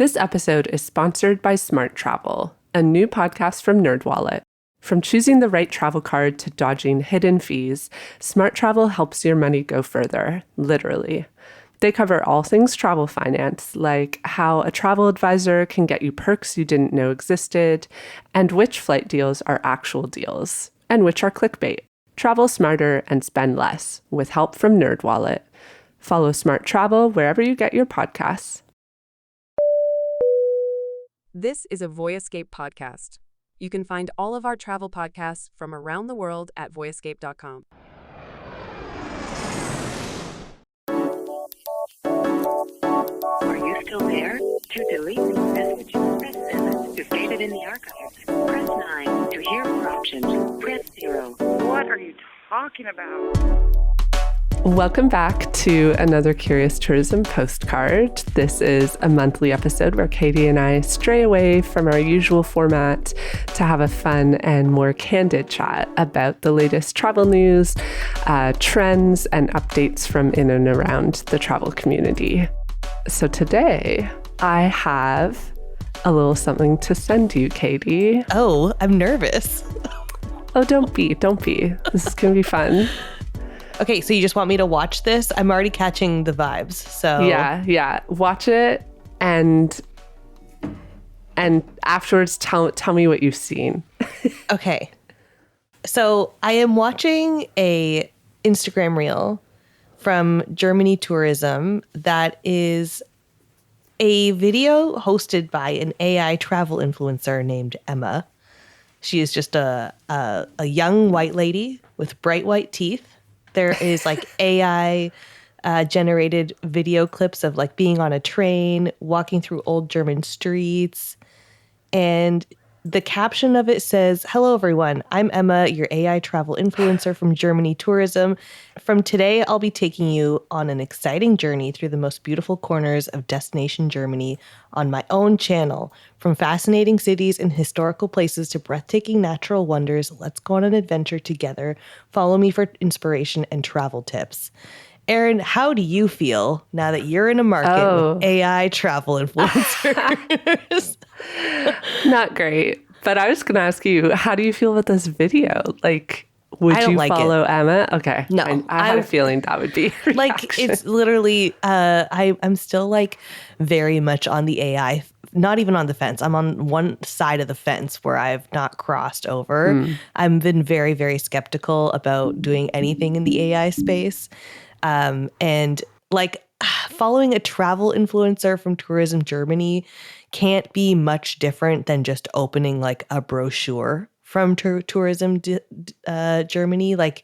This episode is sponsored by Smart Travel, a new podcast from NerdWallet. From choosing the right travel card to dodging hidden fees, Smart Travel helps your money go further, literally. They cover all things travel finance, like how a travel advisor can get you perks you didn't know existed, and which flight deals are actual deals, and which are clickbait. Travel smarter and spend less with help from NerdWallet. Follow Smart Travel wherever you get your podcasts. This is a Voyescape podcast. You can find all of our travel podcasts from around the world at voyescape.com. Are you still there? To delete this message, press 7. To save it in the archives, press 9. To hear more options, press 0. What are you talking about? Welcome back to another Curious Tourism postcard. This is a monthly episode where Katie and I stray away from our usual format to have a fun and more candid chat about the latest travel news, trends, and updates from in and around the travel community. So today, I have a little something to send you, Katie. Oh, I'm nervous. Oh, don't be. This is going to be fun. Okay, so you just want me to watch this? I'm already catching the vibes, so... Yeah. Watch it, and afterwards tell me what you've seen. Okay. So I am watching a Instagram reel from Germany Tourism that is a video hosted by an AI travel influencer named Emma. She is just a young white lady with bright white teeth. There is like AI generated video clips of like being on a train, walking through old German streets. And the caption of it says, "Hello, everyone. I'm Emma, your AI travel influencer from Germany Tourism. From today, I'll be taking you on an exciting journey through the most beautiful corners of destination Germany on my own channel. From fascinating cities and historical places to breathtaking natural wonders, let's go on an adventure together. Follow me for inspiration and travel tips." Erin, how do you feel now that you're in a market with AI travel influencers? Not great. But I was going to ask you, how do you feel about this video? Like, would you follow Emma? Okay. No. I had a feeling that would be your like, reaction. it's literally, I'm still like very much on the AI, not even on the fence. I'm on one side of the fence where I've not crossed over. I've been very, very skeptical about doing anything in the AI space. And like following a travel influencer from Tourism Germany can't be much different than just opening like a brochure from Tourism Germany. Like,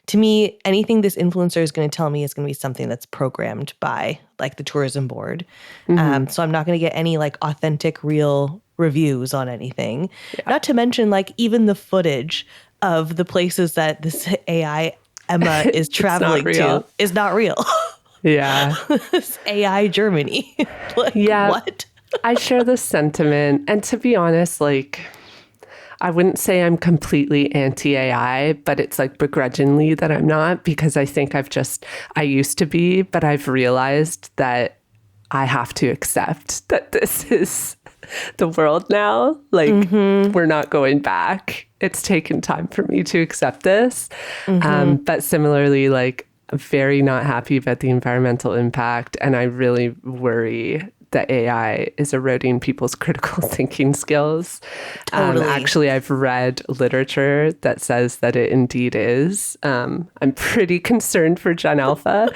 to me, anything this influencer is going to tell me is going to be something that's programmed by like the tourism board. So I'm not going to get any like authentic, real reviews on anything. Yeah. Not to mention like even the footage of the places that this AI Emma is traveling to is not real. Yeah. It's AI Germany. Like, yeah. What? I share this sentiment. And to be honest, like, I wouldn't say I'm completely anti-AI, but it's like begrudgingly that I'm not, because I think I used to be, but I've realized that I have to accept that this is the world now. Like, we're not going back. It's taken time for me to accept this. But similarly, like, I'm very not happy about the environmental impact. And I really worry that AI is eroding people's critical thinking skills. Totally. Actually, I've read literature that says that it indeed is. I'm pretty concerned for Gen Alpha.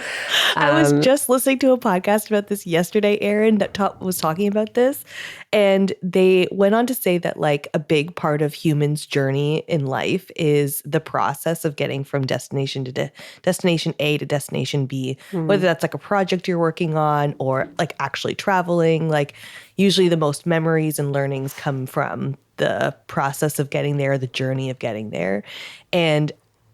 I was just listening to a podcast about this yesterday, Erin, that was talking about this. And they went on to say that like a big part of humans' journey in life is the process of getting from destination to destination A to destination B, whether that's like a project you're working on or like actually traveling. Like usually the most memories and learnings come from the process of getting there, the journey of getting there. And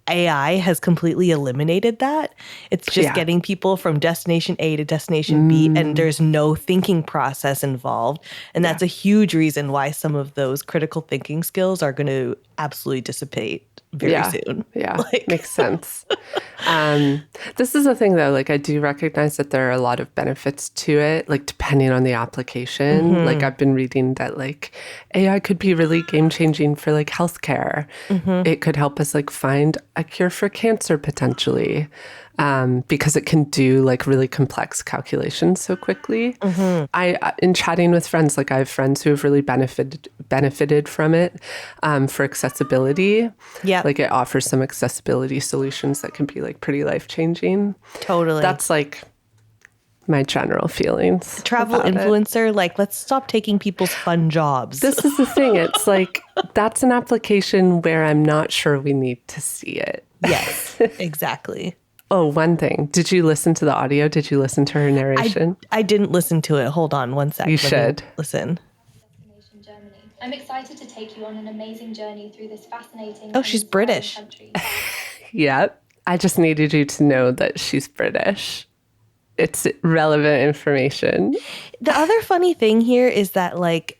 AI has completely eliminated that. It's just getting people from destination A to destination B, and there's no thinking process involved. And that's a huge reason why some of those critical thinking skills are going to absolutely dissipate very soon. Yeah, makes sense. This is the thing, though. Like, I do recognize that there are a lot of benefits to it, like, depending on the application. Like, I've been reading that, like, AI could be really game-changing for, like, healthcare. It could help us, like, find a cure for cancer, potentially, because it can do, like, really complex calculations so quickly. In chatting with friends, like, I have friends who have really benefited from it for accessibility. Yeah. Like, it offers some accessibility solutions that can be, like, pretty life-changing. Totally. That's, like, my general feelings. Travel influencer, like, let's stop taking people's fun jobs. This is the thing. It's like, that's an application where I'm not sure we need to see it. Yes, exactly. Oh, one thing. Did you listen to the audio? Did you listen to her narration? I didn't listen to it. Hold on one sec. You should. Listen. Germany. I'm excited to take you on an amazing journey through this fascinating Oh, she's British. country. Yep. I just needed you to know that she's British. It's relevant information. The other funny thing here is that, like,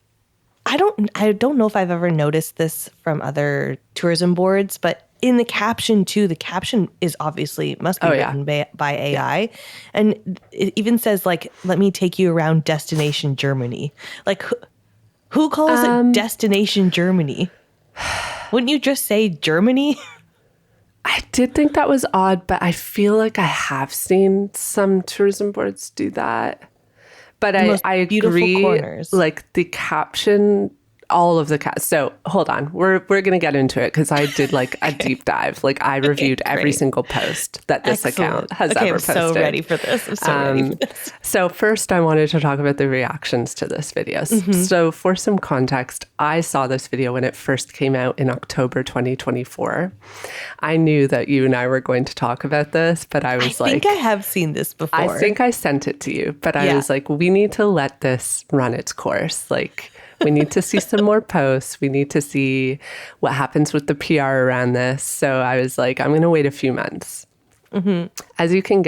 I don't know if I've ever noticed this from other tourism boards, but in the caption too, the caption is obviously must be written by AI. Yeah. And it even says, like, let me take you around destination Germany. Like, who calls it destination Germany? Wouldn't you just say Germany? I did think that was odd, but I feel like I have seen some tourism boards do that. But I agree, corners. Like, the caption, all of the so hold on, we're gonna get into it, because I did, like, a deep dive. Like, I reviewed every single post that this account has ever posted. I'm so ready for this. I'm so ready for this. So first, I wanted to talk about the reactions to this video. So for some context, I saw this video when it first came out in October 2024. I knew that you and I were going to talk about this, but I was like, I think I have seen this before. I think I sent it to you, but I was like, we need to let this run its course. Like, we need to see some more posts. We need to see what happens with the PR around this. So I was like, I'm going to wait a few months. As you can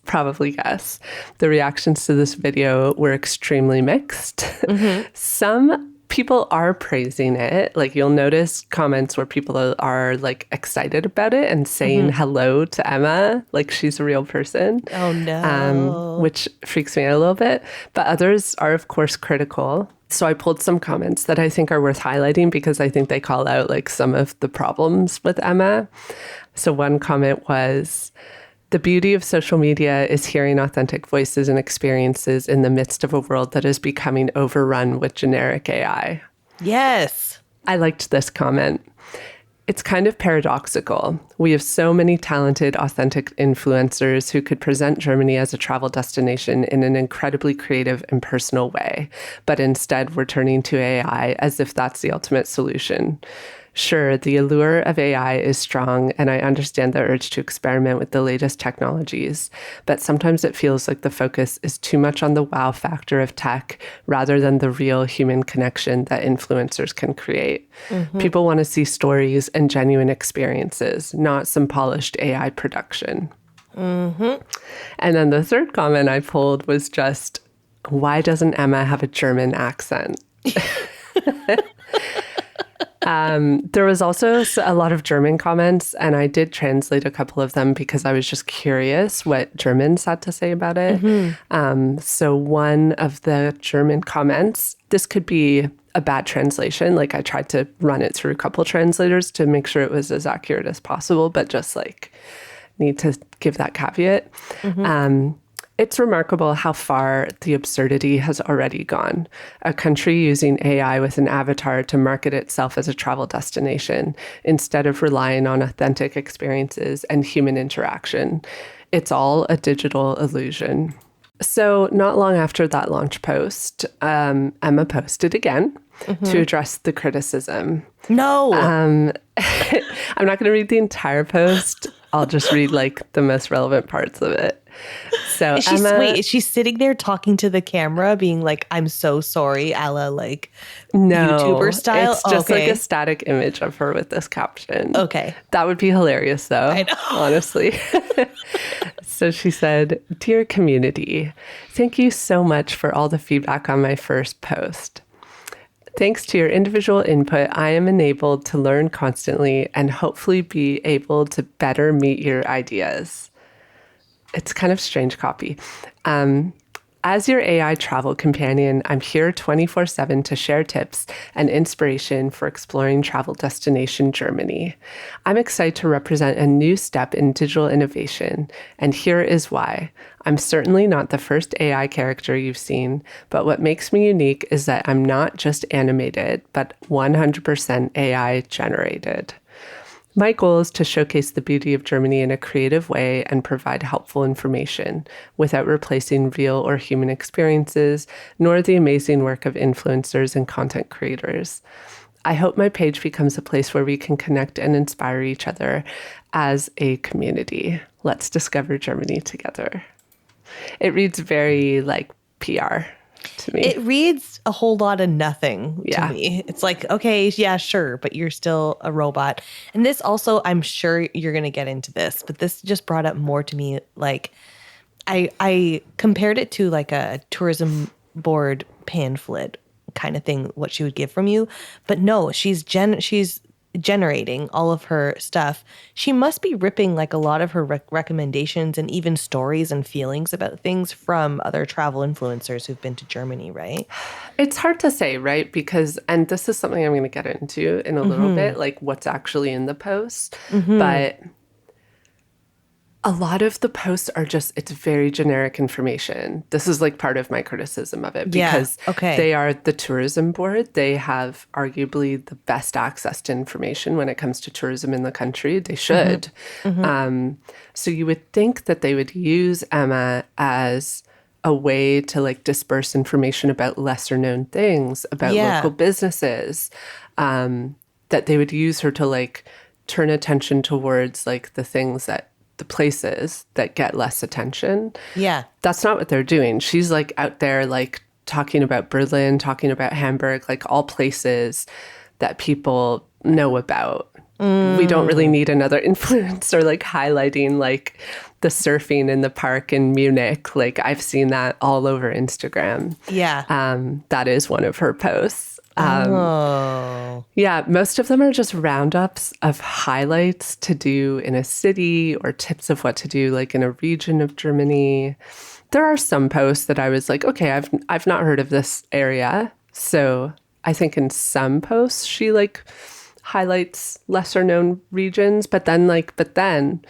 probably guess, the reactions to this video were extremely mixed. Some people are praising it. Like, you'll notice comments where people are, like, excited about it and saying hello to Emma, like she's a real person. Oh, no. Which freaks me out a little bit. But others are, of course, critical. So I pulled some comments that I think are worth highlighting, because I think they call out, like, some of the problems with Emma. So one comment was, the beauty of social media is hearing authentic voices and experiences in the midst of a world that is becoming overrun with generic AI. Yes. I liked this comment. It's kind of paradoxical. We have so many talented, authentic influencers who could present Germany as a travel destination in an incredibly creative and personal way. But instead, we're turning to AI as if that's the ultimate solution. Sure, the allure of AI is strong, and I understand the urge to experiment with the latest technologies, but sometimes it feels like the focus is too much on the wow factor of tech rather than the real human connection that influencers can create. People want to see stories and genuine experiences, not some polished AI production. And then the third comment I pulled was just, why doesn't Emma have a German accent? There was also a lot of German comments, and I did translate a couple of them because I was just curious what Germans had to say about it. So one of the German comments, this could be a bad translation. Like, I tried to run it through a couple translators to make sure it was as accurate as possible, but just, like, need to give that caveat. It's remarkable how far the absurdity has already gone. A country using AI with an avatar to market itself as a travel destination instead of relying on authentic experiences and human interaction. It's all a digital illusion. So not long after that launch post, Emma posted again to address the criticism. No. I'm not going to read the entire post. I'll just read, like, the most relevant parts of it. So is she sitting there talking to the camera being like, I'm so sorry, a la, like, no, YouTuber style? It's just like a static image of her with this caption. Okay. That would be hilarious, though, I know. honestly. So she said, "Dear community, thank you so much for all the feedback on my first post. Thanks to your individual input, I am enabled to learn constantly and hopefully be able to better meet your ideas. It's kind of strange copy. As your AI travel companion, I'm here 24/7 to share tips and inspiration for exploring travel destination Germany. I'm excited to represent a new step in digital innovation, and here is why. I'm certainly not the first AI character you've seen, but what makes me unique is that I'm not just animated, but 100% AI generated. My goal is to showcase the beauty of Germany in a creative way and provide helpful information without replacing real or human experiences, nor the amazing work of influencers and content creators. I hope my page becomes a place where we can connect and inspire each other as a community. Let's discover Germany together. It reads very like PR to me. It reads a whole lot of nothing Yeah. to me. It's like, okay, yeah, sure, but you're still a robot. And this also, I'm sure you're going to get into this, but this just brought up more to me. Like, I compared it to like a tourism board pamphlet kind of thing, what she would give from you. But no, she's generating all of her stuff. She must be ripping like a lot of her recommendations and even stories and feelings about things from other travel influencers who've been to Germany, right? It's hard to say, right? Because, and this is something I'm going to get into in a little bit, like what's actually in the post. But a lot of the posts are just, it's very generic information. This is like part of my criticism of it because they are the tourism board. They have arguably the best access to information when it comes to tourism in the country. They should. So you would think that they would use Emma as a way to like disperse information about lesser known things, about local businesses, that they would use her to like turn attention towards like the things that the places that get less attention. Yeah. That's not what they're doing. She's like out there like talking about Berlin, talking about Hamburg, like all places that people know about. We don't really need another influencer like highlighting like the surfing in the park in Munich. Like I've seen that all over Instagram. Yeah. That is one of her posts. Yeah, most of them are just roundups of highlights to do in a city or tips of what to do like in a region of Germany. There are some posts that I was like, okay, I've not heard of this area. So I think in some posts she like highlights lesser known regions, but then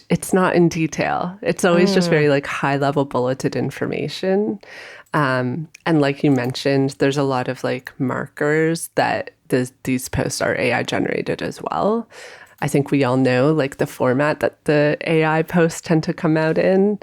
it's not in detail. It's always just very like high level bulleted information. And like you mentioned, there's a lot of like markers that these posts are AI generated as well. I think we all know like the format that the AI posts tend to come out in.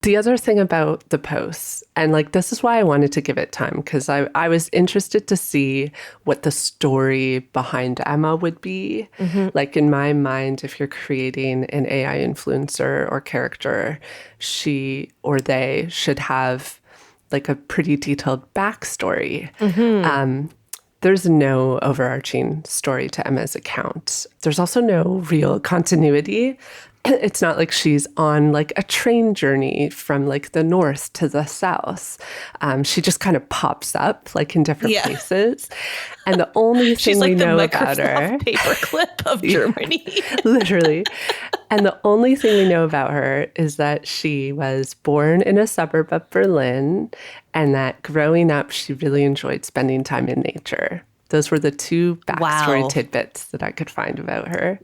The other thing about the posts, and like this is why I wanted to give it time, because I was interested to see what the story behind Emma would be. Like in my mind, if you're creating an AI influencer or character, she or they should have like a pretty detailed backstory. There's no overarching story to Emma's account. There's also no real continuity. It's not like she's on like a train journey from like the north to the south. She just kind of pops up like in different places. And the only thing we know about her, paperclip of Germany, literally. And the only thing we know about her is that she was born in a suburb of Berlin and that growing up, she really enjoyed spending time in nature. Those were the two backstory tidbits that I could find about her.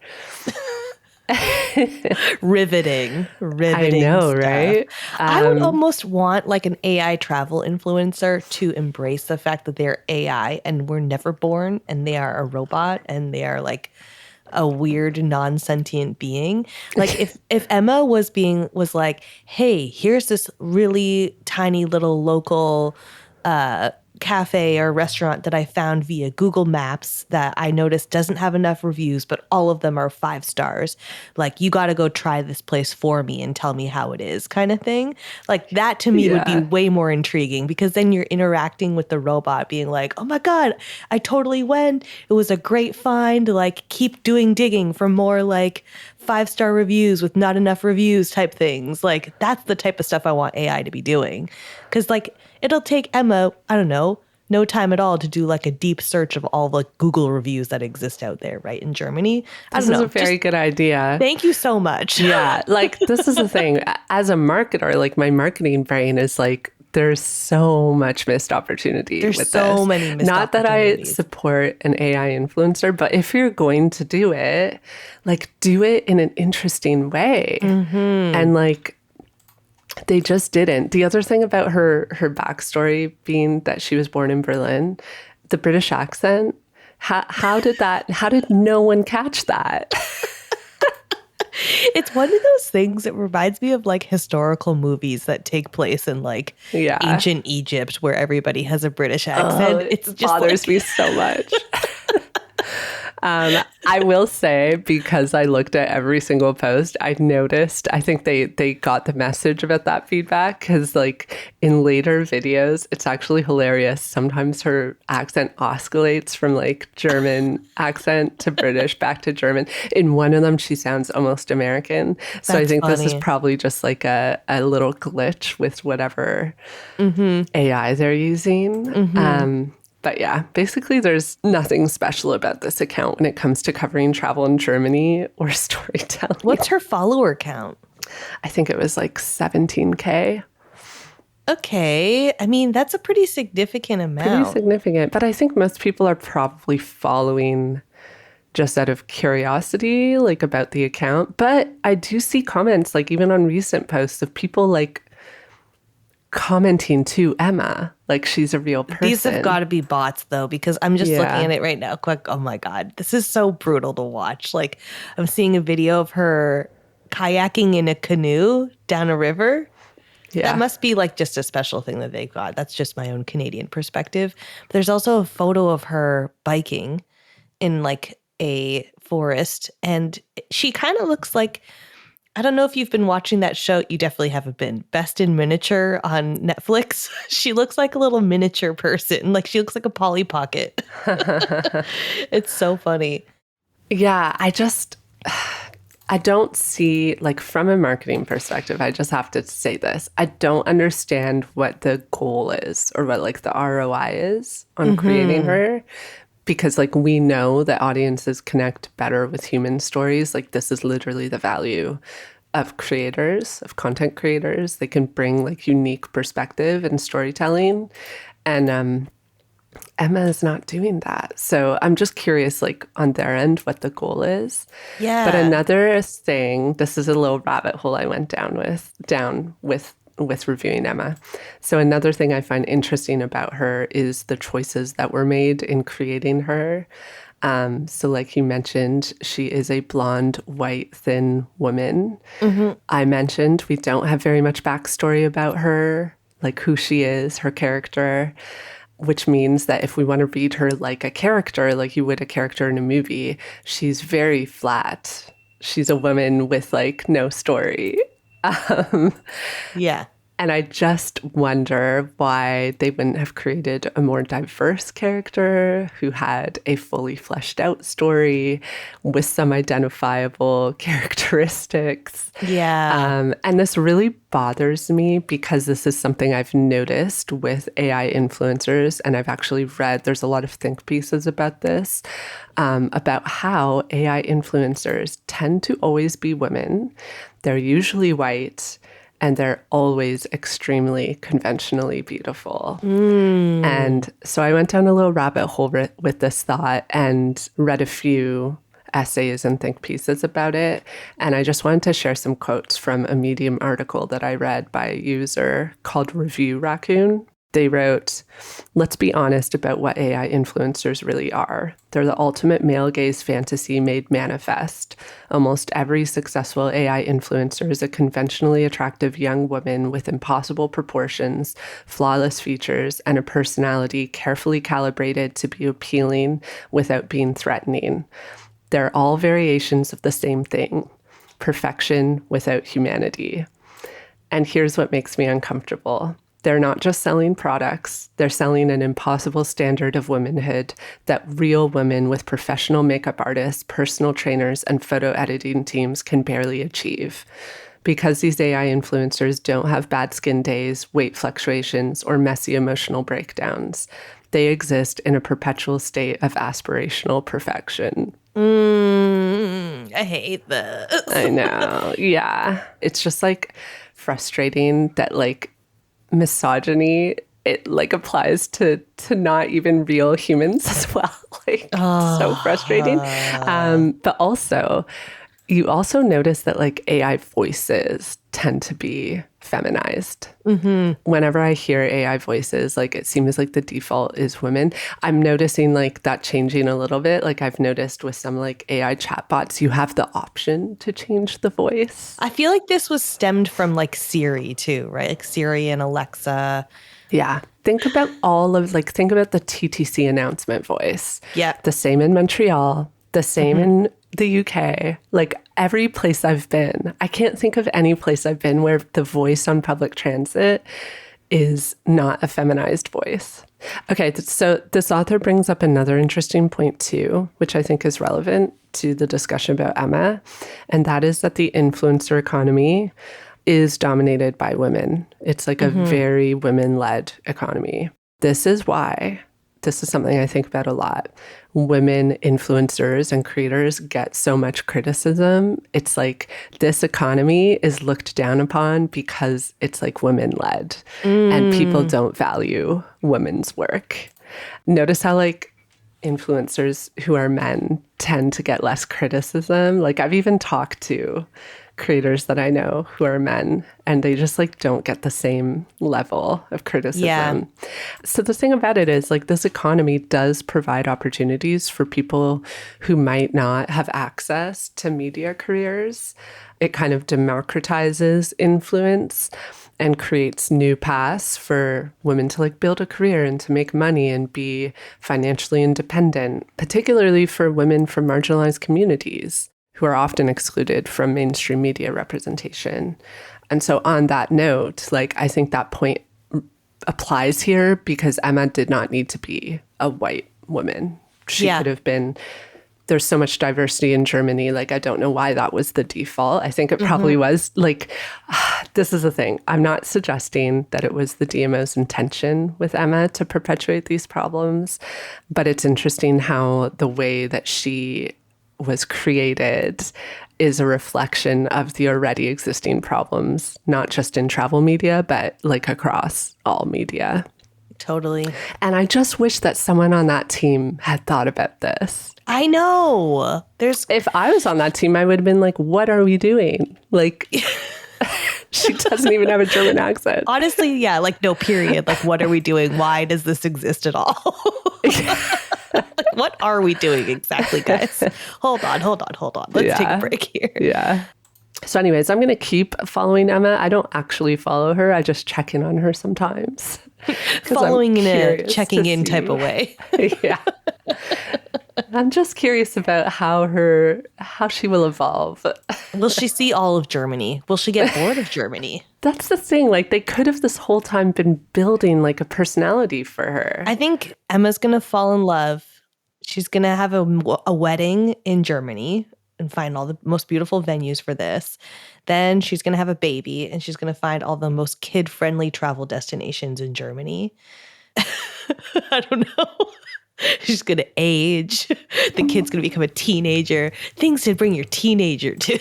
Riveting I know, stuff. right? I would almost want like an AI travel influencer to embrace the fact that they're AI and were never born and they are a robot and they are like a weird non-sentient being. Like if Emma was like, hey, here's this really tiny little local cafe or restaurant that I found via Google Maps that I noticed doesn't have enough reviews, but all of them are 5 stars. Like, you got to go try this place for me and tell me how it is, kind of thing. Like, that to me would be way more intriguing, because then you're interacting with the robot being like, oh my God, I totally went. It was a great find. Like, keep doing digging for more like 5-star reviews with not enough reviews type things. Like, that's the type of stuff I want AI to be doing. Because like, it'll take Emma, I don't know, no time at all to do like a deep search of all the Google reviews that exist out there, right, in Germany. I This don't is know. a very good idea. Thank you so much. Yeah, like this is the thing. As a marketer, like my marketing brain is like, there's so much missed opportunity There's with so this. many missed Not that I opportunities. support an AI influencer, but if you're going to do it, like do it in an interesting way. And like they just didn't. The other thing about her backstory being that she was born in Berlin, the British accent, how did no one catch that? It's one of those things that reminds me of like historical movies that take place in like Yeah. ancient Egypt where everybody has a British accent. It's It just bothers me so much. I will say, because I looked at every single post, I noticed, I think they got the message about that feedback, because like in later videos, it's actually hilarious. Sometimes her accent oscillates from like German accent to British back to German. In one of them, she sounds almost American. So I That's think this is funny. probably just like a little glitch with whatever AI they're using. But yeah, basically there's nothing special about this account when it comes to covering travel in Germany or storytelling. What's her follower count? I think it was like 17K. Okay. I mean, that's a pretty significant Pretty amount. significant. But I think most people are probably following just out of curiosity, like about the account. But I do see comments, like even on recent posts, of people like commenting to Emma like she's a real person. These have got to be bots though, because I'm just Yeah. looking at it right now. Quick, oh my God, this is so brutal to watch. Like I'm seeing a video of her kayaking in a canoe down a river. Yeah. That must be like just a special thing that they've got. That's just my own Canadian perspective. But there's also a photo of her biking in like a forest, and she kind of looks like, I don't know if you've been watching that show. You definitely haven't been. Best in Miniature on Netflix. She looks like a little miniature person. Like she looks like a Polly Pocket. It's so funny. Yeah, I don't see, like from a marketing perspective, I just have to say this. I don't understand what the goal is or what like the ROI is on creating her. Because like we know that audiences connect better with human stories. Like this is literally the value of creators, of content creators. They can bring like unique perspective and storytelling. And Emma is not doing that. So I'm just curious, like on their end, what the goal is. Yeah. But another thing, this is a little rabbit hole I went down with reviewing Emma. So another thing I find interesting about her is the choices that were made in creating her. So like you mentioned, she is a blonde, white, thin woman. I mentioned we don't have very much backstory about her, like who she is, her character, which means that if we want to read her like a character, like you would a character in a movie, she's very flat. She's a woman with like no story. Yeah. And I just wonder why they wouldn't have created a more diverse character who had a fully fleshed out story with some identifiable characteristics. Yeah. And this really bothers me because this is something I've noticed with AI influencers. And I've actually read, there's a lot of think pieces about this, about how AI influencers tend to always be women. They're usually white. And they're always extremely conventionally beautiful. And so I went down a little rabbit hole with this thought and read a few essays and think pieces about it. And I just wanted to share some quotes from a Medium article that I read by a user called Review Raccoon. They wrote, "Let's be honest about what AI influencers really are. They're the ultimate male gaze fantasy made manifest. Almost every successful AI influencer is a conventionally attractive young woman with impossible proportions, flawless features, and a personality carefully calibrated to be appealing without being threatening. They're all variations of the same thing, perfection without humanity." And here's what makes me uncomfortable. They're not just selling products, they're selling an impossible standard of womanhood that real women with professional makeup artists, personal trainers, and photo editing teams can barely achieve. Because these AI influencers don't have bad skin days, weight fluctuations, or messy emotional breakdowns. They exist in a perpetual state of aspirational perfection. I hate this. I know. Yeah. It's just like frustrating that like misogyny, it like applies to not even real humans as well. Like so frustrating. But also, you also notice that like AI voices tend to be feminized. Whenever I hear AI voices, like it seems like the default is women. I'm noticing like that changing a little bit. Like I've noticed with some like AI chatbots, you have the option to change the voice. I feel like this was stemmed from like Siri too, right? Like Siri and Alexa. Yeah. Think about think about the TTC announcement voice. Yeah. The same in Montreal, the same in the UK, like every place I've been. I can't think of any place I've been where the voice on public transit is not a feminized voice. Okay, so this author brings up another interesting point too, which I think is relevant to the discussion about Emma, and that is that the influencer economy is dominated by women. It's like a very women-led economy. This is something I think about a lot. Women influencers and creators get so much criticism. It's like this economy is looked down upon because it's like women-led and people don't value women's work. Notice how like influencers who are men tend to get less criticism. Like I've even talked to creators that I know who are men, and they just like don't get the same level of criticism. Yeah. So the thing about it is like this economy does provide opportunities for people who might not have access to media careers. It kind of democratizes influence and creates new paths for women to like build a career and to make money and be financially independent, particularly for women from marginalized communities who are often excluded from mainstream media representation. And so on that note, like I think that point applies here because Emma did not need to be a white woman. She could have been, there's so much diversity in Germany. Like, I don't know why that was the default. I think it probably was like, this is the thing. I'm not suggesting that it was the DMO's intention with Emma to perpetuate these problems, but it's interesting how the way that she was created is a reflection of the already existing problems, not just in travel media, but like across all media. Totally. And I just wish that someone on that team had thought about this. I know. If I was on that team, I would have been like, what are we doing? Like, she doesn't even have a German accent. Honestly, yeah, like no period. Like, what are we doing? Why does this exist at all? Like, what are we doing exactly, guys? Hold on. Let's take a break here. Yeah. So anyways, I'm going to keep following Emma. I don't actually follow her. I just check in on her sometimes. Following in a checking in type of way. Yeah. I'm just curious about how she will evolve. Will she see all of Germany? Will she get bored of Germany? That's the thing. Like they could have this whole time been building like a personality for her. I think Emma's going to fall in love. She's going to have a wedding in Germany and find all the most beautiful venues for this. Then she's going to have a baby and she's going to find all the most kid-friendly travel destinations in Germany. I don't know. She's going to age. The kid's going to become a teenager. Things to bring your teenager to.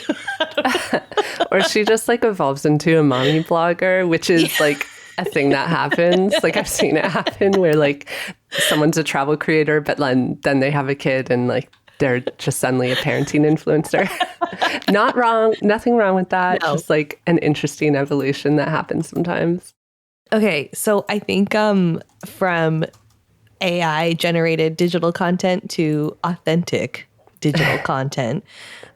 Or she just like evolves into a mommy blogger, which is like a thing that happens. Like I've seen it happen where like someone's a travel creator, but then they have a kid and like they're just suddenly a parenting influencer. Not wrong. Nothing wrong with that. No. Just like an interesting evolution that happens sometimes. Okay. So I think from AI generated digital content to authentic digital content,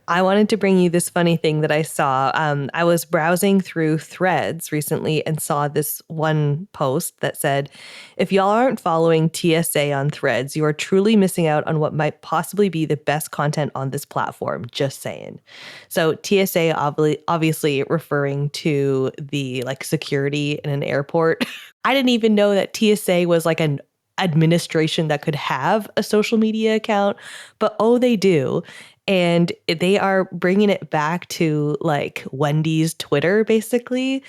I wanted to bring you this funny thing that I saw. I was browsing through Threads recently and saw this one post that said, if y'all aren't following TSA on Threads, you are truly missing out on what might possibly be the best content on this platform. Just saying. So TSA obviously referring to the like security in an airport. I didn't even know that TSA was like an administration that could have a social media account, but oh, they do. And they are bringing it back to like Wendy's Twitter, basically.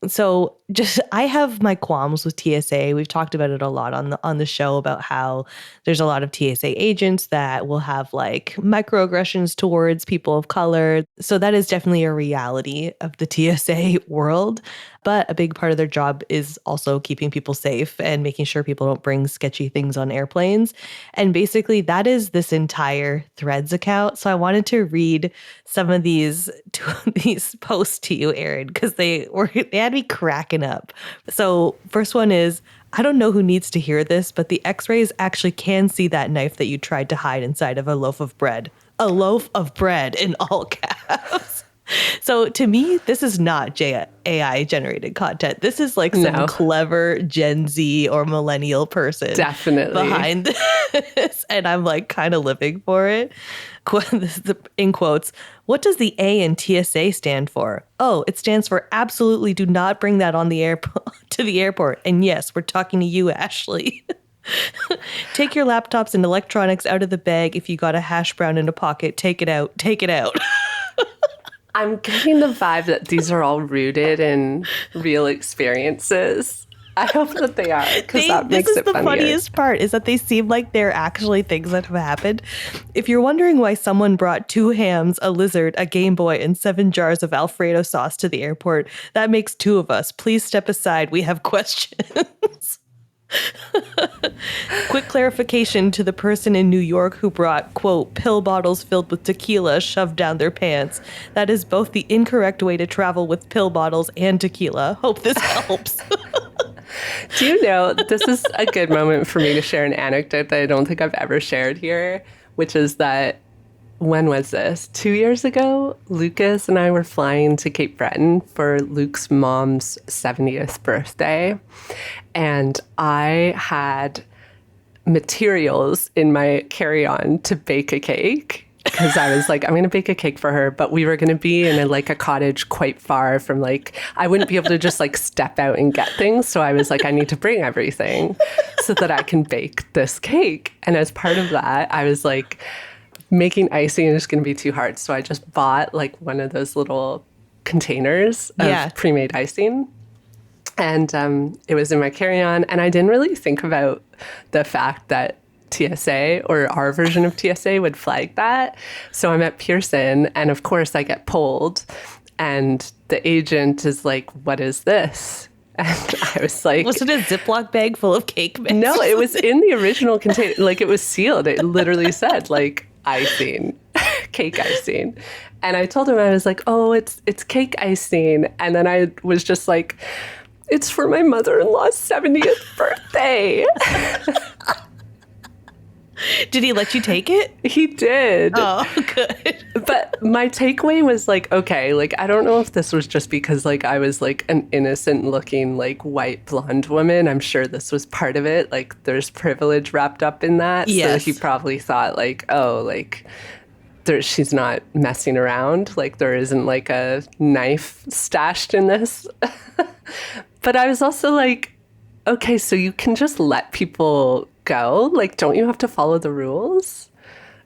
So just I have my qualms with TSA. We've talked about it a lot on the show about how there's a lot of TSA agents that will have like microaggressions towards people of color. So that is definitely a reality of the TSA world. But a big part of their job is also keeping people safe and making sure people don't bring sketchy things on airplanes. And basically that is this entire Threads account. So I wanted to read some of these posts to you, Erin, because they had me cracking up. So first one is, I don't know who needs to hear this, but the x-rays actually can see that knife that you tried to hide inside of a loaf of bread. A loaf of bread in all caps. So to me, this is not AI generated content. This is like some clever Gen Z or millennial person definitely behind this. And I'm like kind of living for it. In quotes, what does the A in TSA stand for? Oh, it stands for absolutely do not bring that on the to the airport. And yes, we're talking to you, Ashley. Take your laptops and electronics out of the bag. If you got a hash brown in a pocket, take it out. Take it out. I'm getting the vibe that these are all rooted in real experiences. I hope that they are, because that makes it funnier. This is the funniest part, is that they seem like they're actually things that have happened. If you're wondering why someone brought 2 hams, a lizard, a Game Boy, and 7 jars of Alfredo sauce to the airport, that makes 2 of us. Please step aside. We have questions. Quick clarification to the person in New York who brought, quote, pill bottles filled with tequila shoved down their pants. That is both the incorrect way to travel with pill bottles and tequila. Hope this helps. Do you know, this is a good moment for me to share an anecdote that I don't think I've ever shared here, which is that, when was this? 2 years ago, Lucas and I were flying to Cape Breton for Luke's mom's 70th birthday. And I had materials in my carry-on to bake a cake. Because I was like, I'm going to bake a cake for her. But we were going to be in a cottage quite far from I wouldn't be able to just step out and get things. So I was like, I need to bring everything so that I can bake this cake. And as part of that, I was like, making icing is going to be too hard. So I just bought one of those little containers of pre-made icing. And it was in my carry-on. And I didn't really think about the fact that TSA or our version of TSA would flag that. So I'm at Pearson, and of course I get pulled. And the agent is like, what is this? And I was like... Was it a Ziploc bag full of cake mix? No, it was in the original container. It was sealed. It literally said, icing, cake icing. And I told him, I was like, oh, it's cake icing. And then I was just like, it's for my mother-in-law's 70th birthday. Did he let you take it? He did. Oh, good. But my takeaway was okay, I don't know if this was just because I was an innocent looking white blonde woman. I'm sure this was part of it. There's privilege wrapped up in that. Yes. So he probably thought she's not messing around. There isn't a knife stashed in this. But I was also okay, so you can just let people go? Don't you have to follow the rules?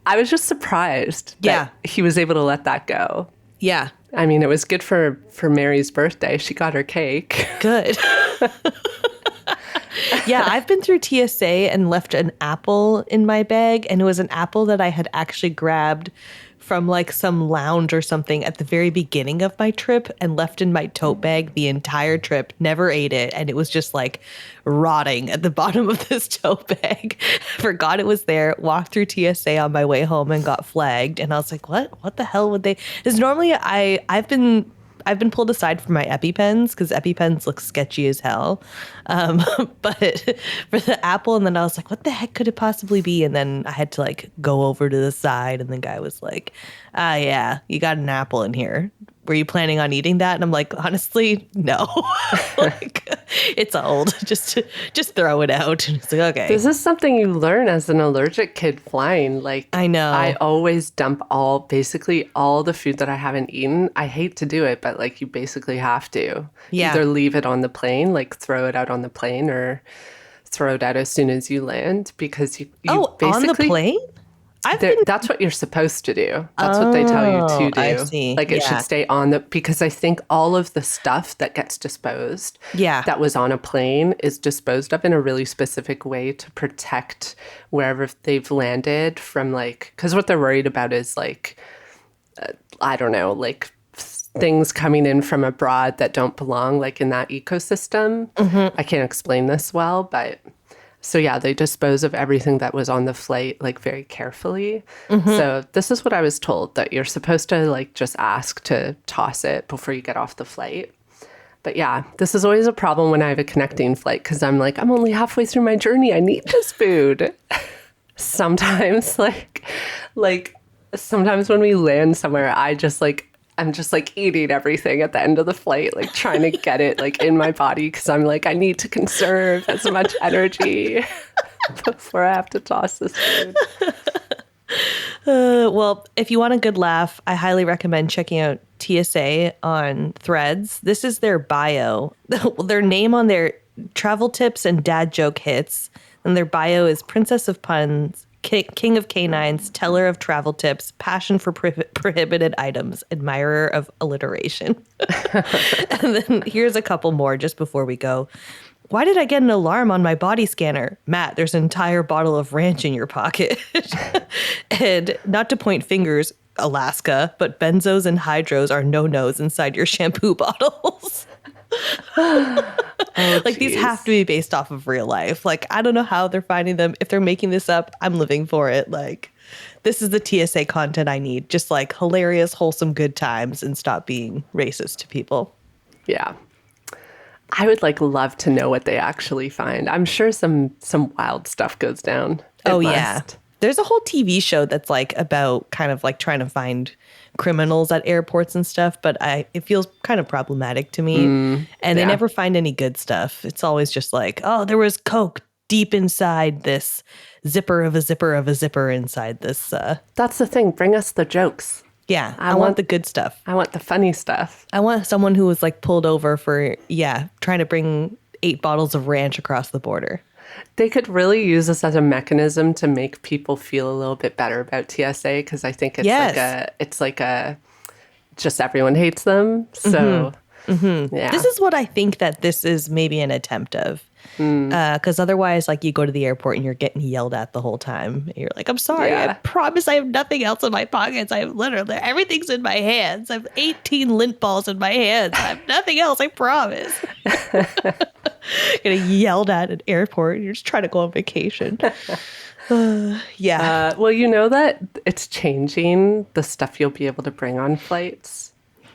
I was just surprised that he was able to let that go. Yeah. I mean, it was good for Mary's birthday. She got her cake. Good. Yeah, I've been through TSA and left an apple in my bag, and it was an apple that I had actually grabbed from some lounge or something at the very beginning of my trip and left in my tote bag the entire trip, never ate it, and it was just rotting at the bottom of this tote bag. Forgot it was there, walked through TSA on my way home and got flagged, and I was like, what the hell would they? Because normally I've been pulled aside for my EpiPens because EpiPens look sketchy as hell. But for the apple, and then I was like, what the heck could it possibly be? And then I had to go over to the side, and the guy was like, yeah, you got an apple in here. Were you planning on eating that? And I'm like, honestly, no. It's old. Just throw it out. And it's like, okay. This is something you learn as an allergic kid flying. I know. I always dump basically all the food that I haven't eaten. I hate to do it, but you basically have to. Yeah. Either leave it on the plane, throw it out on the plane, or throw it out as soon as you land, because you basically... on the plane? That's what you're supposed to do. That's what they tell you to do. I see. Like it should stay on because I think all of the stuff that gets disposed that was on a plane is disposed of in a really specific way to protect wherever they've landed from because what they're worried about is I don't know, things coming in from abroad that don't belong in that ecosystem. I can't explain this well, but so yeah, they dispose of everything that was on the flight very carefully. So this is what I was told, that you're supposed to just ask to toss it before you get off the flight. But yeah, this is always a problem when I have a connecting flight because I'm I'm only halfway through my journey. I need this food. Sometimes sometimes when we land somewhere, I'm just eating everything at the end of the flight, trying to get it in my body because I'm I need to conserve as much energy before I have to toss this food. Well, if you want a good laugh, I highly recommend checking out TSA on Threads. This is their bio. Their name on their travel tips and dad joke hits. And their bio is Princess of Puns, King of Canines, teller of travel tips, passion for prohibited items, admirer of alliteration. And then here's a couple more just before we go. Why did I get an alarm on my body scanner? Matt, there's an entire bottle of ranch in your pocket. And not to point fingers, Alaska, but benzos and hydros are no-nos inside your shampoo bottles. These have to be based off of real life. I don't know how they're finding them. If they're making this up, I'm living for it. This is the TSA content I need. Just hilarious, wholesome, good times and stop being racist to people. Yeah. I would love to know what they actually find. I'm sure some wild stuff goes down. Yeah. There's a whole TV show that's about kind of trying to find criminals at airports and stuff, but it feels kind of problematic to me. And they never find any good stuff. It's always just there was coke deep inside this zipper of a zipper of a zipper inside this. That's the thing. Bring us the jokes. Yeah, I want the good stuff. I want the funny stuff. I want someone who was pulled over for, trying to bring 8 bottles of ranch across the border. They could really use this as a mechanism to make people feel a little bit better about TSA because I think it's just everyone hates them. So yeah. This is what I think that this is maybe an attempt of. Because otherwise, you go to the airport and you're getting yelled at the whole time. You're I'm sorry, I promise I have nothing else in my pockets. I have literally, everything's in my hands. I have 18 lint balls in my hands. I have nothing else, I promise. Getting yelled at airport. You're just trying to go on vacation. Yeah. Well, you know that it's changing the stuff you'll be able to bring on flights.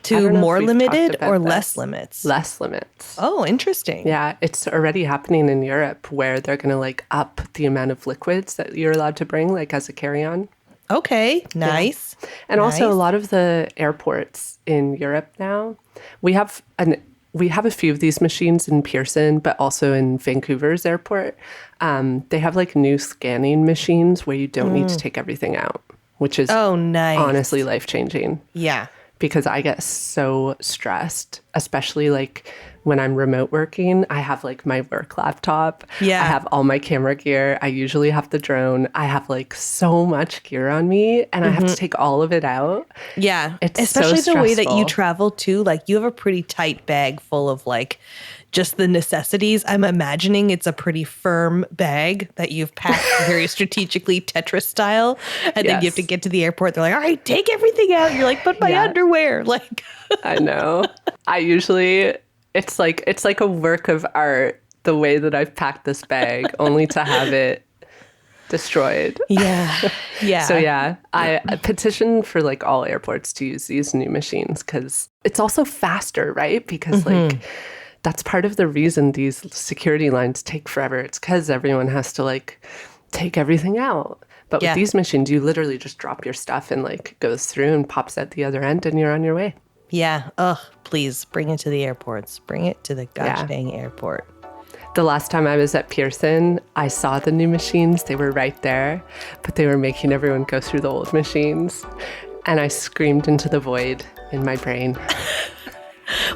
To more limited or less limits? Less limits. Oh, interesting. Yeah, it's already happening in Europe where they're going to up the amount of liquids that you're allowed to bring as a carry-on. Okay, nice. Yeah. And also a lot of the airports in Europe now, we have a few of these machines in Pearson, but also in Vancouver's airport. They have new scanning machines where you don't need to take everything out, which is honestly life-changing. Yeah. Because I get so stressed, especially when I'm remote working. I have my work laptop. Yeah. I have all my camera gear. I usually have the drone. I have so much gear on me and I have to take all of it out. Yeah. It's especially so the way that you stressful. travel too. You have a pretty tight bag full of just the necessities. I'm imagining it's a pretty firm bag that you've packed very strategically Tetris style. And then you have to get to the airport. They're all right, take everything out. You're but my underwear. I know. I usually, it's like a work of art, the way that I've packed this bag, only to have it destroyed. Yeah. Yeah. So yeah, I petition for all airports to use these new machines because it's also faster, right? Because that's part of the reason these security lines take forever. It's because everyone has to take everything out. But with these machines, you literally just drop your stuff and it goes through and pops at the other end and you're on your way. Yeah. Ugh, please bring it to the airports. Bring it to the gosh dang airport. The last time I was at Pearson, I saw the new machines. They were right there, but they were making everyone go through the old machines. And I screamed into the void in my brain.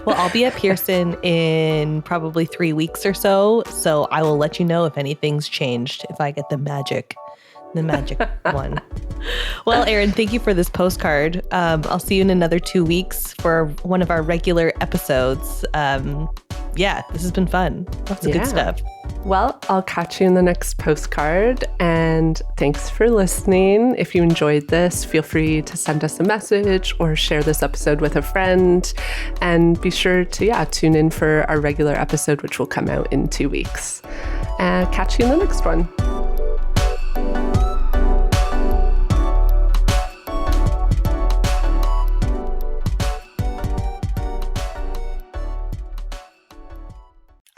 Well, I'll be at Pearson in probably 3 weeks or so. So I will let you know if anything's changed, if I get the magic The magic one. Well, Erin, thank you for this postcard. I'll see you in another 2 weeks for one of our regular episodes. Yeah, this has been fun. Lots of good stuff. Well, I'll catch you in the next postcard. And thanks for listening. If you enjoyed this, feel free to send us a message or share this episode with a friend. And be sure to, tune in for our regular episode, which will come out in 2 weeks. And catch you in the next one.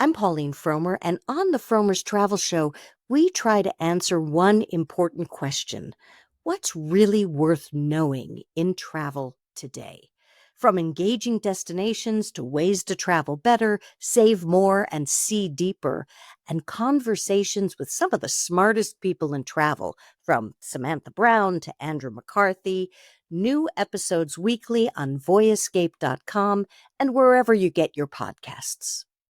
I'm Pauline Fromer, and on the Fromer's Travel Show, we try to answer one important question. What's really worth knowing in travel today? From engaging destinations to ways to travel better, save more, and see deeper, and conversations with some of the smartest people in travel, from Samantha Brown to Andrew McCarthy. New episodes weekly on voyescape.com and wherever you get your podcasts.